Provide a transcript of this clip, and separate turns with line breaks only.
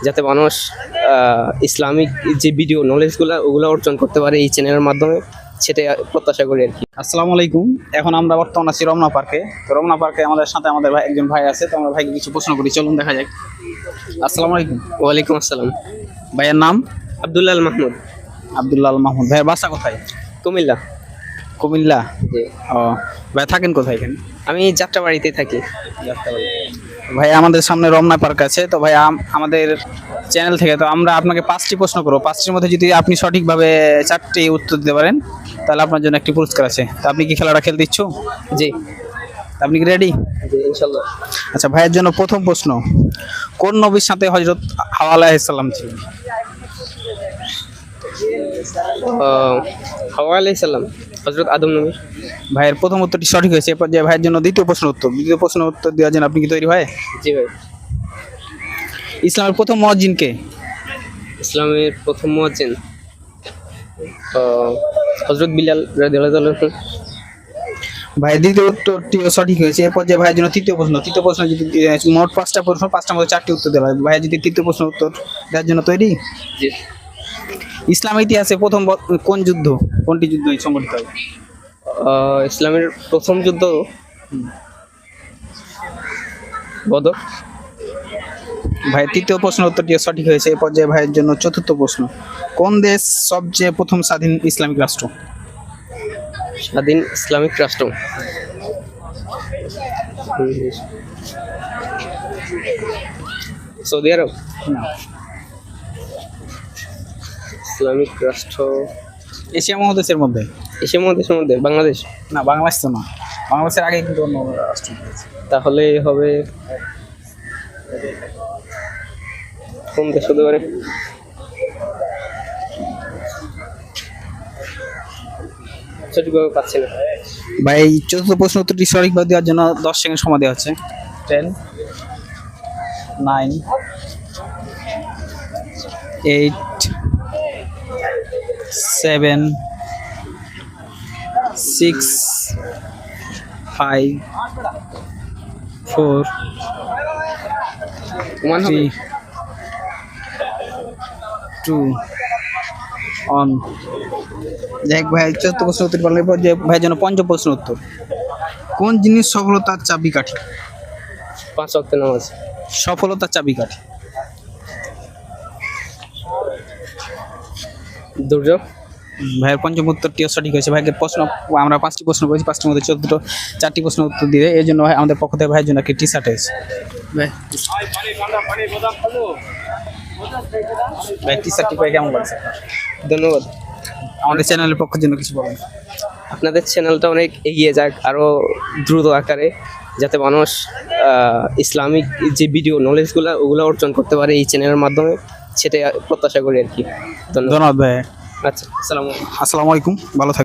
যাতে মানুষ ইসলামিক যে ভিডিও নলেজগুলো ওগুলো অর্জন করতে পারে এই চ্যানেলের মাধ্যমে, সেটাই প্রত্যাশা করি আর কি।
আসসালামু আলাইকুম। এখন আমরা বর্তমান আছি রমনা পার্কে। তো রমনা পার্কে আমাদের সাথে আমাদের একজন ভাই আছে। তো আমরা ভাইকে কিছু প্রশ্ন করি, চলুন দেখা যাক। আসসালামু আলাইকুম।
ওয়ালাইকুম আসসালাম।
ভাইয়ের নাম?
আব্দুল্লাহ আল মাহমুদ।
আব্দুল্লাহ আল মাহমুদ। ভাইয়ের বাসা কোথায়?
কুমিল্লা।
কুমিল্লা।
জি।
ও, ভাই থাকেন কোথায় এখানে?
আমি যাত্রাবাড়িতে থাকি।
ভাই আমাদের সামনে রমনা পার্ক আছে। তো ভাই আমাদের চ্যানেল থেকে তো আমরা আপনাকে 5টি প্রশ্ন করবো। 5টির মধ্যে যদি আপনি সঠিকভাবে 4টি উত্তর দিতে পারেন তাহলে আপনার জন্য একটি পুরস্কার আছে। তো আপনি কি খেলাটা খেলতে ইচ্ছুক?
জি।
আপনি কি রেডি?
জি ইনশাল্লাহ।
আচ্ছা, ভাইয়ের জন্য প্রথম প্রশ্ন, কোন নবীর সাথে হযরত হাওয়া আলাইহিস সালাম ছিলেন?
হাওয়া আলাইহিস সালাম হযরত আদম নবী।
ভাইয়ের প্রথম উত্তরটি সঠিক হয়েছে। এরপর যে ভাইয়ের জন্য দ্বিতীয় প্রশ্ন উত্তর দেওয়ার জন্য আপনি কি তৈরি ভাই?
জি ভাই।
ইসলামের প্রথম মুয়াজ্জিন কে?
ইসলামের প্রথম মুয়াজ্জিন হযরত বিলাল রাদিয়াল্লাহু আনহু।
ভাই দ্বিতীয় উত্তরটিও সঠিক হয়েছে। এরপর যে ভাইয়ের জন্য তৃতীয় প্রশ্ন যদি মোট 5টা প্রশ্ন, 5টার মধ্যে 4টি উত্তর দেওয়া হয়। ভাইয়া যদি তৃতীয় প্রশ্ন উত্তর দেওয়ার জন্য তৈরি?
জি।
ইসলাম ইতিহাসে প্রথম কোনটি যুদ্ধ সংঘটিত হয়?
ইসলামের প্রথম যুদ্ধ বদর।
ভাই তৃতীয় প্রশ্ন উত্তরটিও সঠিক হয়েছে। এরপর যে ভাইয়ের জন্য চতুর্থ প্রশ্ন, কোন দেশ সবচেয়ে প্রথম স্বাধীন ইসলামিক রাষ্ট্র?
স্বাধীন ইসলামিক রাষ্ট্র সৌদি আরব। ইসলামিক রাষ্ট্র
এশিয়া মহাদেশের মধ্যে?
এশিয়া মহাদেশের মধ্যে বাংলাদেশ।
না, বাংলাদেশ তো না, বাংলাদেশের আগে কিন্তু অন্য রাষ্ট্র রয়েছে।
তাহলে হবে কোন দেশ হতে পারে? সঠিকভাবে পাচ্ছি না
ভাই চতুর্থ প্রশ্ন উত্তরটি সঠিকভাবে দেওয়ার জন্য 10 সেকেন্ড সময় দেওয়া হচ্ছে। 10, 9, 8, 7, 6, 5, 4,
ওমান হবে।
3, 2, 1। যাই হোক, ভাই চতুর্থ প্রশ্ন উত্তর পারলে এরপর যে ভাইয়ের জন্য পঞ্চম প্রশ্ন উত্তর, কোন জিনিস সফলতার চাবিকাঠি?
5 ওয়াক্তের নামাজ।
সফলতার চাবিকাঠি?
দুর্য।
ভাইয়ের পঞ্চম উত্তরটিও সঠিক হয়েছে। ভাইকে প্রশ্ন আমরা 5টি প্রশ্ন করেছি, 5টির মধ্যে 4টি প্রশ্ন উত্তর দিয়ে এর জন্য ভাই আমাদের পক্ষ থেকে ভাইয়ের জন্য একটি টি শার্ট হয়েছে। ভাই টি শার্টটি পেয়ে কেমন লাগছে?
ধন্যবাদ।
আমাদের চ্যানেলের পক্ষের জন্য কিছু বলেন।
আপনাদের চ্যানেলটা অনেক এগিয়ে যাক, আরও দ্রুত আকারে, যাতে মানুষ ইসলামিক যে ভিডিও নলেজগুলো ওগুলো অর্জন করতে পারে এই চ্যানেলের মাধ্যমে, সেটাই প্রত্যাশা করি আর কি। ধন্যবাদ।
ধন্যবাদ ভাই।
আচ্ছা, আসসালামু আলাইকুম।
আসসালামু আলাইকুম, ভালো থাকবেন।